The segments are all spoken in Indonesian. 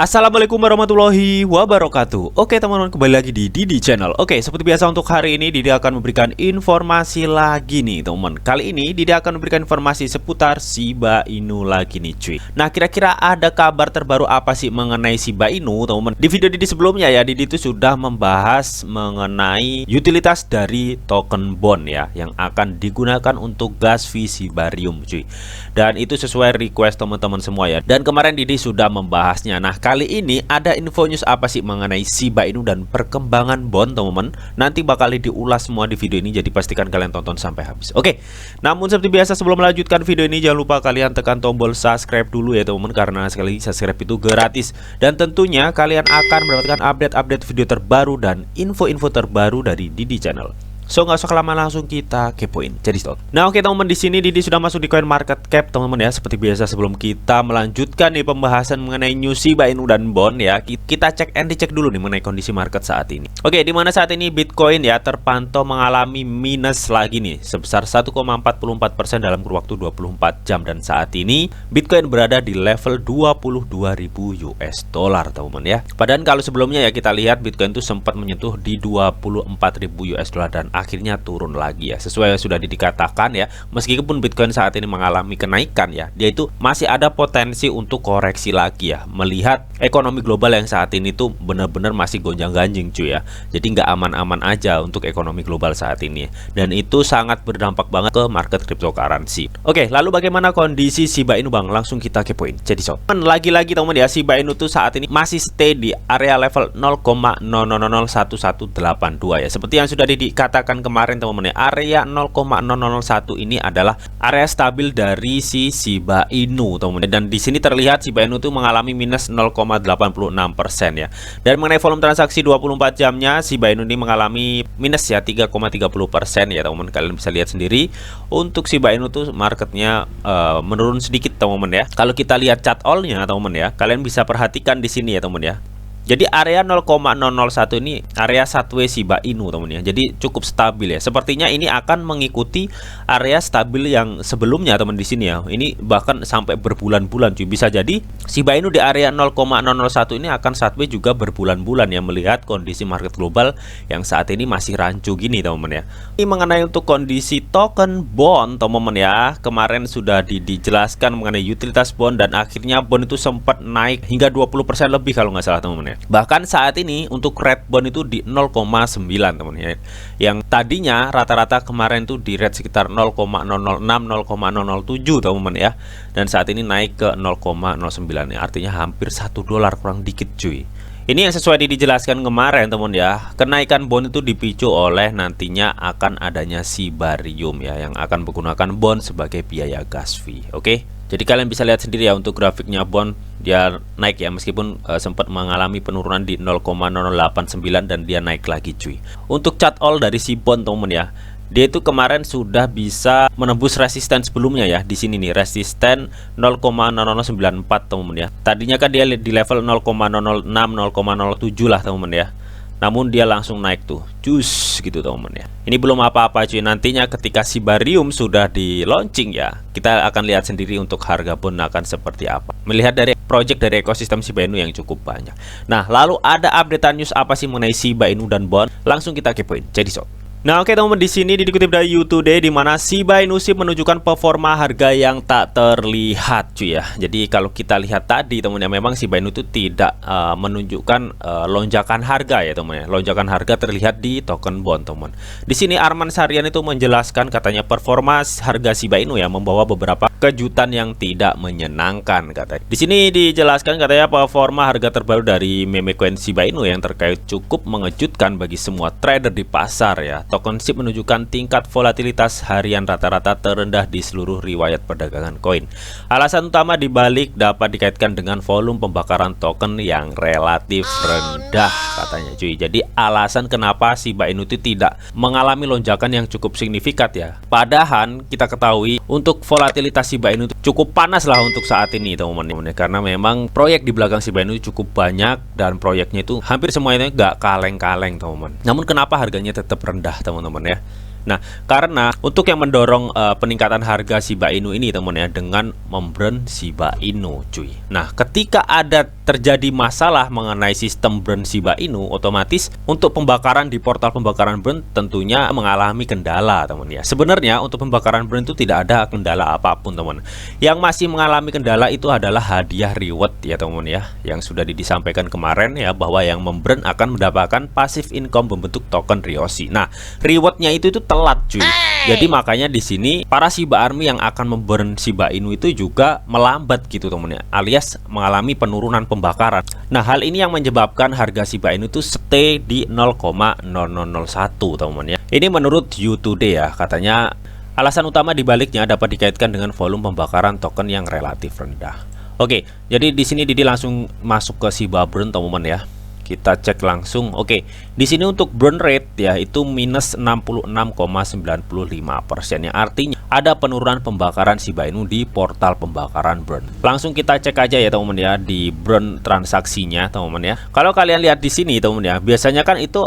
Assalamualaikum warahmatullahi wabarakatuh. Oke teman-teman, kembali lagi di Didi Channel. Oke, seperti biasa untuk hari ini Didi akan memberikan informasi lagi nih teman-teman. Kali ini Didi akan memberikan informasi seputar Shiba Inu lagi nih cuy. Nah, kira-kira ada kabar terbaru apa sih mengenai Shiba Inu teman-teman? Di video Didi sebelumnya ya, Didi itu sudah membahas mengenai utilitas dari token bond ya, yang akan digunakan untuk gas fee Shibarium cuy. Dan itu sesuai request teman-teman semua ya. Dan kemarin Didi sudah membahasnya. Nah, kali ini ada info news apa sih mengenai Shiba Inu dan perkembangan bond teman-teman. Nanti bakal diulas semua di video ini, jadi pastikan kalian tonton sampai habis. Oke, namun seperti biasa sebelum melanjutkan video ini, jangan lupa kalian tekan tombol subscribe dulu ya teman-teman, karena sekali lagi subscribe itu gratis. Dan tentunya kalian akan mendapatkan update-update video terbaru dan info-info terbaru dari Didi Channel. So nggak usah kelamaan, langsung kita kepoin. Jadi stop. Nah oke teman-teman, di sini Didi sudah masuk di coin market cap teman-teman ya. Seperti biasa sebelum kita melanjutkan nih pembahasan mengenai new Shiba Inu dan bond ya, kita cek and dicek dulu nih mengenai kondisi market saat ini. Oke, di mana saat ini Bitcoin ya terpantau mengalami minus lagi nih sebesar 1,44% dalam kurun waktu 24 jam, dan saat ini Bitcoin berada di level 22.000 US dollar teman-teman ya. Padahal kalau sebelumnya ya kita lihat Bitcoin itu sempat menyentuh di 24.000 US dollar dan akhirnya turun lagi ya, sesuai yang sudah dikatakan ya. Meskipun Bitcoin saat ini mengalami kenaikan ya, dia itu masih ada potensi untuk koreksi lagi ya, melihat ekonomi global yang saat ini tuh benar-benar masih gonjang-ganjing cuy ya. Jadi nggak aman-aman aja untuk ekonomi global saat ini, dan itu sangat berdampak banget ke market cryptocurrency. Oke, lalu bagaimana kondisi Shiba Inu bang? Langsung kita kepoin. Jadi sob, lagi-lagi teman-teman ya, Shiba Inu tuh saat ini masih stay di area level 0,00011182 ya, seperti yang sudah dikatakan kemarin teman-teman ya. Area 0,001 ini adalah area stabil dari si Shiba Inu teman-teman, dan di sini terlihat Shiba Inu itu mengalami minus 0,86% ya. Dan mengenai volume transaksi 24 jamnya, Shiba Inu ini mengalami minus ya 3,30% ya teman-teman. Kalian bisa lihat sendiri untuk Shiba Inu tuh marketnya menurun sedikit teman-teman ya. Kalau kita lihat chart all-nya teman-teman ya, kalian bisa perhatikan di sini ya teman-teman ya. Jadi area 0,001 ini area satwe Shiba Inu teman ya. Jadi cukup stabil ya. Sepertinya ini akan mengikuti area stabil yang sebelumnya teman di sini ya. Ini bahkan sampai berbulan-bulan cuy. Bisa jadi Shiba Inu di area 0,001 ini akan satwe juga berbulan-bulan ya, melihat kondisi market global yang saat ini masih rancu gini teman-teman ya. Ini mengenai untuk kondisi token bond teman-teman ya. Kemarin sudah dijelaskan mengenai utilitas bond, dan akhirnya bond itu sempat naik hingga 20% lebih kalau nggak salah teman-teman ya. Bahkan saat ini untuk red bond itu di 0,9 teman ya. Yang tadinya rata-rata kemarin itu di rate sekitar 0,006 0,007 teman ya. Dan saat ini naik ke 0,09 ya. Artinya hampir $1 kurang dikit cuy. Ini yang sesuai dijelaskan kemarin teman ya. Kenaikan bond itu dipicu oleh nantinya akan adanya Shibarium ya, yang akan menggunakan bond sebagai biaya gas fee. Oke. Jadi kalian bisa lihat sendiri ya, untuk grafiknya bond dia naik ya, meskipun sempat mengalami penurunan di 0,0089 dan dia naik lagi cuy. Untuk chart all dari si bond teman ya, dia itu kemarin sudah bisa menembus resisten sebelumnya ya. Di sini nih resisten 0,0094 teman ya. Tadinya kan dia di level 0,006 0,07 lah teman ya. Namun dia langsung naik tuh, jus gitu teman-teman ya. Ini belum apa-apa cuy. Nantinya ketika Shibarium sudah di launching ya, kita akan lihat sendiri untuk harga bond akan seperti apa. Melihat dari project dari ekosistem Shiba Inu yang cukup banyak. Nah, lalu ada update news apa sih mengenai Shiba Inu dan bond? Langsung kita kepoin. Jadi sob. Nah oke teman-teman, di sini dikutip dari YouToday, di mana Shiba Inu sih menunjukkan performa harga yang tak terlihat cuy ya. Jadi kalau kita lihat tadi teman ya, memang Shiba Inu itu tidak menunjukkan lonjakan harga ya teman ya. Lonjakan harga terlihat di token bond teman. Di sini Arman Sarian itu menjelaskan katanya performa harga Shiba Inu ya membawa beberapa kejutan yang tidak menyenangkan katanya. Di sini dijelaskan katanya performa harga terbaru dari meme coin Shiba Inu yang terkait cukup mengejutkan bagi semua trader di pasar ya. Token SHIB menunjukkan tingkat volatilitas harian rata-rata terendah di seluruh riwayat perdagangan koin. Alasan utama dibalik dapat dikaitkan dengan volume pembakaran token yang relatif rendah katanya cuy. Jadi alasan kenapa Shiba Inu itu tidak mengalami lonjakan yang cukup signifikan ya. Padahal kita ketahui untuk volatilitas Shiba Inu itu cukup panas lah untuk saat ini teman-teman, karena memang proyek di belakang Shiba Inu cukup banyak dan proyeknya itu hampir semuanya nggak kaleng-kaleng teman-teman. Namun kenapa harganya tetap rendah teman-teman ya? Nah, karena untuk yang mendorong peningkatan harga Shiba Inu ini teman ya, dengan membrand Shiba Inu cuy. Nah, ketika ada terjadi masalah mengenai sistem burn Shiba Inu, otomatis untuk pembakaran di portal pembakaran burn tentunya mengalami kendala, teman ya. Sebenarnya untuk pembakaran burn itu tidak ada kendala apapun, teman. Yang masih mengalami kendala itu adalah hadiah reward ya, teman ya, yang sudah disampaikan kemarin ya, bahwa yang memburn akan mendapatkan passive income membentuk token Ryoshi. Nah, rewardnya itu telat, cuy. Jadi makanya di sini para Shiba Army yang akan memburn Shiba Inu itu juga melambat gitu, teman ya, alias mengalami penurunan pembakaran. Nah, hal ini yang menyebabkan harga Shiba Inu itu stay di 0,0001, teman ya. Ini menurut You Today ya, katanya alasan utama dibaliknya dapat dikaitkan dengan volume pembakaran token yang relatif rendah. Oke, jadi di sini Didi langsung masuk ke Shiba Burn, teman-teman ya. Kita cek langsung. Oke, di sini untuk burn rate ya itu minus 66,95%, yang artinya ada penurunan pembakaran Shiba Inu di portal pembakaran burn. Langsung kita cek aja ya, teman-teman ya, di burn transaksinya, teman-teman ya. Kalau kalian lihat di sini, teman-teman ya, biasanya kan itu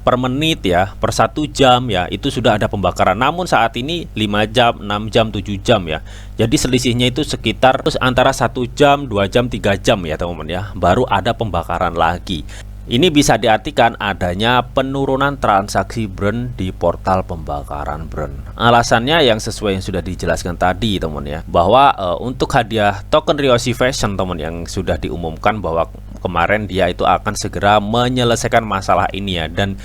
per menit ya, per 1 jam ya, itu sudah ada pembakaran. Namun saat ini 5 jam, 6 jam, 7 jam ya. Jadi selisihnya itu sekitar antara 1 jam, 2 jam, 3 jam ya, teman-teman ya, baru ada pembakaran lagi. Ini bisa diartikan adanya penurunan transaksi burn di portal pembakaran burn. Alasannya yang sesuai yang sudah dijelaskan tadi, teman ya, bahwa untuk hadiah token Ryoshi Fashion, teman, yang sudah diumumkan bahwa kemarin dia itu akan segera menyelesaikan masalah ini ya, dan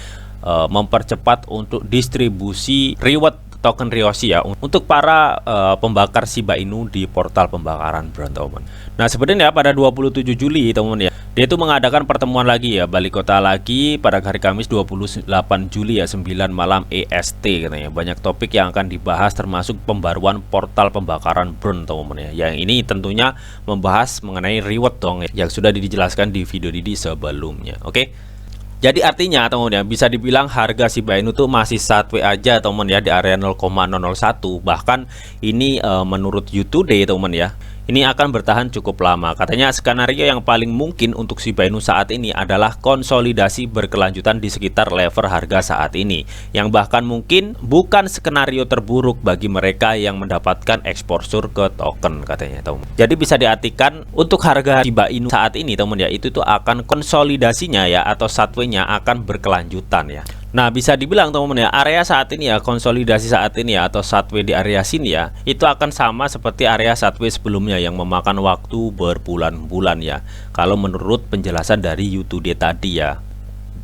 mempercepat untuk distribusi reward token Ryoshi ya untuk para pembakar Shiba Inu di portal pembakaran burn, teman. Nah, sebenarnya pada 27 Juli, teman ya, dia itu mengadakan pertemuan lagi ya, balik kota lagi pada hari Kamis 28 Juli ya, 9 malam EST katanya. Banyak topik yang akan dibahas termasuk pembaruan portal pembakaran burn, teman-teman ya. Yang ini tentunya membahas mengenai reward dong ya, yang sudah dijelaskan di video Didi sebelumnya. Oke. Jadi artinya, teman ya, bisa dibilang harga Shiba Inu tuh masih sideways aja, teman ya, di area 0,001. Bahkan ini menurut You Today, teman ya, ini akan bertahan cukup lama. Katanya skenario yang paling mungkin untuk Shiba Inu saat ini adalah konsolidasi berkelanjutan di sekitar level harga saat ini, yang bahkan mungkin bukan skenario terburuk bagi mereka yang mendapatkan exposure ke token, katanya, teman. Jadi bisa diartikan untuk harga Shiba Inu saat ini, teman ya, itu tuh akan konsolidasinya ya, atau sideways-nya akan berkelanjutan ya. Nah, bisa dibilang, teman-teman ya, area saat ini ya, konsolidasi saat ini ya, atau sideways di area sini ya, itu akan sama seperti area sideways sebelumnya yang memakan waktu berbulan-bulan ya. Kalau menurut penjelasan dari You Today tadi ya,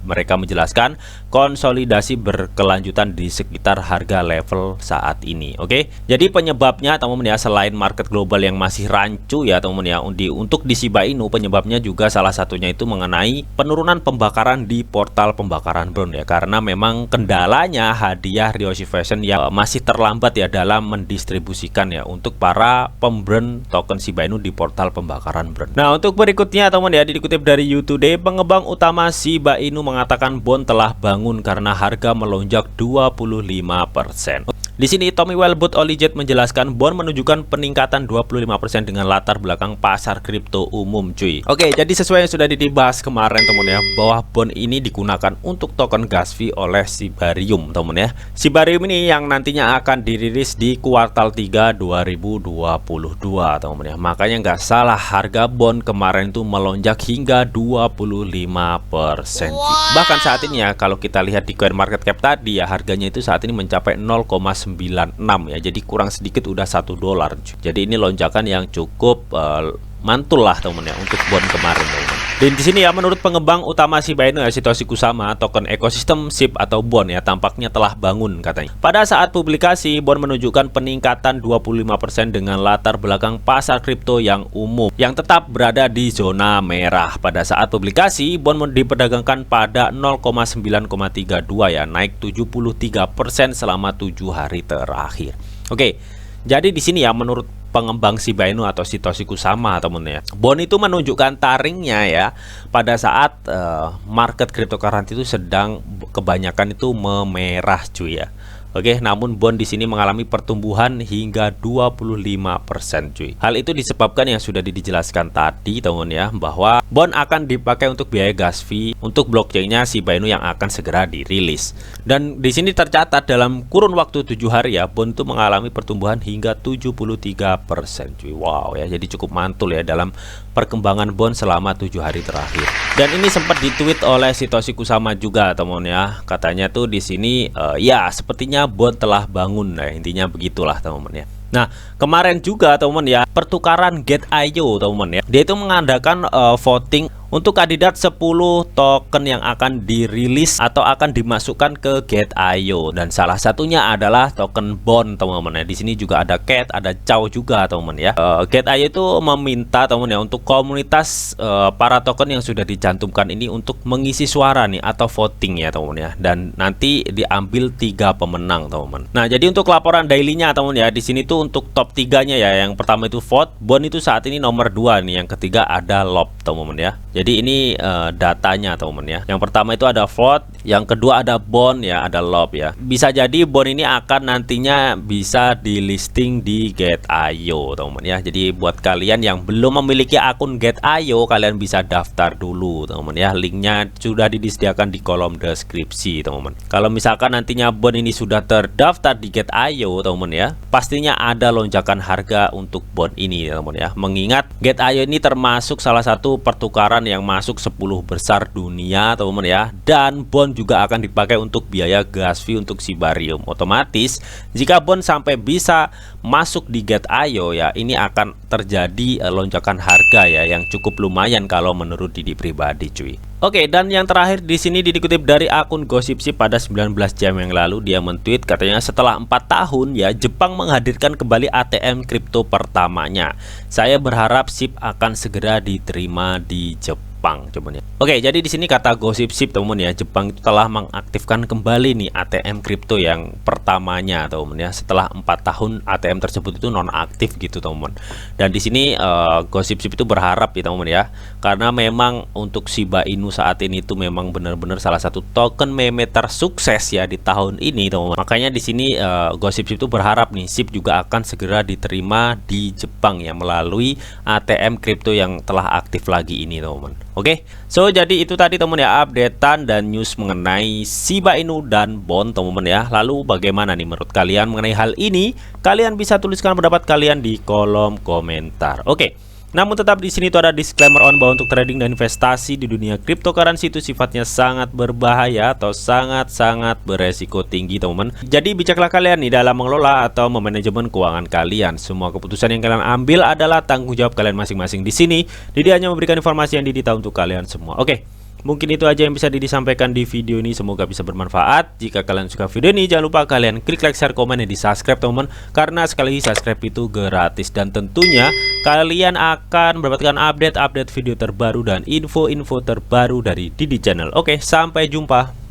mereka menjelaskan konsolidasi berkelanjutan di sekitar harga level saat ini. Oke, jadi penyebabnya, teman-teman ya, selain market global yang masih rancu ya, teman-teman ya, untuk di Shiba Inu penyebabnya juga salah satunya itu mengenai penurunan pembakaran di portal pembakaran burn ya, karena memang kendalanya hadiah Ryoshi Fashion yang masih terlambat ya dalam mendistribusikan ya untuk para pemburn token Shiba Inu di portal pembakaran burn. Nah, untuk berikutnya, teman-teman ya, dikutip dari You Today, pengembang utama Shiba Inu mengatakan bond telah bangun karena harga melonjak 25%. Di sini Tommy Wellbut Olijet menjelaskan bond menunjukkan peningkatan 25% dengan latar belakang pasar kripto umum, cuy. Oke, jadi sesuai yang sudah dibahas kemarin, teman ya, bahwa bond ini digunakan untuk token gas fee oleh Shibarium, teman ya. Shibarium ini yang nantinya akan dirilis di kuartal 3 2022, teman ya. Makanya nggak salah harga bond kemarin itu melonjak hingga 25%. Bahkan saat ini ya, kalau kita lihat di coin market cap tadi ya, harganya itu saat ini mencapai 0,96 ya, jadi kurang sedikit udah $1. Jadi ini lonjakan yang cukup mantul lah, teman ya, untuk bond kemarin, teman. Dan di sini ya, menurut pengembang utama Shiba Inu ya, Satoshi Kusama, token ekosistem SHIB atau bond ya tampaknya telah bangun, katanya. Pada saat publikasi, bond menunjukkan peningkatan 25% dengan latar belakang pasar kripto yang umum yang tetap berada di zona merah. Pada saat publikasi, bond diperdagangkan pada 0,932 ya, naik 73% selama 7 hari terakhir. Oke, jadi di sini ya, menurut pengembang Shiba Inu atau Satoshi Kusama, teman ya, bond itu menunjukkan taringnya ya pada saat market cryptocurrency itu sedang kebanyakan itu memerah, cuy ya. Oke, namun bond di sini mengalami pertumbuhan hingga 25% cuy. Hal itu disebabkan yang sudah dijelaskan tadi teman ya, bahwa bond akan dipakai untuk biaya gas fee untuk blockchainnya Shiba Inu yang akan segera dirilis. Dan di sini tercatat dalam kurun waktu 7 hari ya, bond itu mengalami pertumbuhan hingga 73% cuy. Wow ya, jadi cukup mantul ya dalam perkembangan bond selama 7 hari terakhir. Dan ini sempat ditweet oleh Satoshi Kusama juga teman ya. Katanya tuh di sini ya sepertinya bond telah bangun. Nah, intinya begitulah teman ya. Nah, kemarin juga teman ya, pertukaran Gate.io teman ya. Dia itu mengadakan voting untuk kandidat 10 token yang akan dirilis atau akan dimasukkan ke Gate.io, dan salah satunya adalah token bond teman-teman ya. Di sini juga ada Cat, ada Chow juga teman ya. Gate.io itu meminta teman ya untuk komunitas para token yang sudah dicantumkan ini untuk mengisi suara nih atau voting ya teman ya. Dan nanti diambil 3 pemenang teman. Nah, jadi untuk laporan dailynya teman ya, di sini tuh untuk top 3-nya ya. Yang pertama itu vote, bond itu saat ini nomor 2 nih. Yang ketiga ada lob teman ya. Jadi ini datanya teman ya. Yang pertama itu ada vote, yang kedua ada bond ya, ada lob ya. Bisa jadi bond ini akan nantinya bisa di listing di Gate.io teman ya. Jadi buat kalian yang belum memiliki akun Gate.io, kalian bisa daftar dulu teman ya. Linknya sudah disediakan di kolom deskripsi teman. Kalau misalkan nantinya bond ini sudah terdaftar di Gate.io teman ya, pastinya ada lonjakan harga untuk bond ini teman ya. Mengingat Gate.io ini termasuk salah satu pertukaran yang masuk 10 besar dunia teman ya, dan bond juga akan dipakai untuk biaya gas fee untuk Shibarium. Otomatis jika bond sampai bisa masuk di Gate.io ya, ini akan terjadi lonjakan harga ya yang cukup lumayan kalau menurut Didi pribadi cuy. Oke, dan yang terakhir di sini dikutip dari akun Gossipship pada 19 jam yang lalu. Dia men-tweet katanya setelah 4 tahun ya, Jepang menghadirkan kembali ATM kripto pertamanya. Saya berharap SIP akan segera diterima di Jepang. Coba ya. Oke, jadi di sini kata Gossipship teman ya, Jepang itu telah mengaktifkan kembali nih ATM kripto yang pertamanya teman ya. Setelah 4 tahun ATM tersebut itu nonaktif gitu teman. Dan di sini Gossipship itu berharap ya teman ya, karena memang untuk Shiba Inu saat ini itu memang benar-benar salah satu token meme tersukses ya di tahun ini teman. Makanya di sini Gossipship itu berharap nih SIP juga akan segera diterima di Jepang ya melalui ATM kripto yang telah aktif lagi ini teman. Oke, so jadi itu tadi teman ya updatean dan news mengenai Shiba Inu dan bond teman ya. Lalu bagaimana nih menurut kalian mengenai hal ini? Kalian bisa tuliskan pendapat kalian di kolom komentar. Oke. Namun tetap di sini itu ada disclaimer on bahwa untuk trading dan investasi di dunia cryptocurrency itu sifatnya sangat berbahaya atau sangat-sangat beresiko tinggi teman-teman. Jadi bijaklah kalian nih dalam mengelola atau memanajemen keuangan kalian. Semua keputusan yang kalian ambil adalah tanggung jawab kalian masing-masing. Di sini Didi hanya memberikan informasi yang Didi tahu untuk kalian semua. Oke. Mungkin itu aja yang bisa Didi sampaikan di video ini. Semoga bisa bermanfaat. Jika kalian suka video ini, jangan lupa kalian klik like, share, komen, dan di subscribe teman-teman. Karena sekali lagi subscribe itu gratis. Dan tentunya kalian akan mendapatkan update-update video terbaru dan info-info terbaru dari Didi Channel. Oke, sampai jumpa.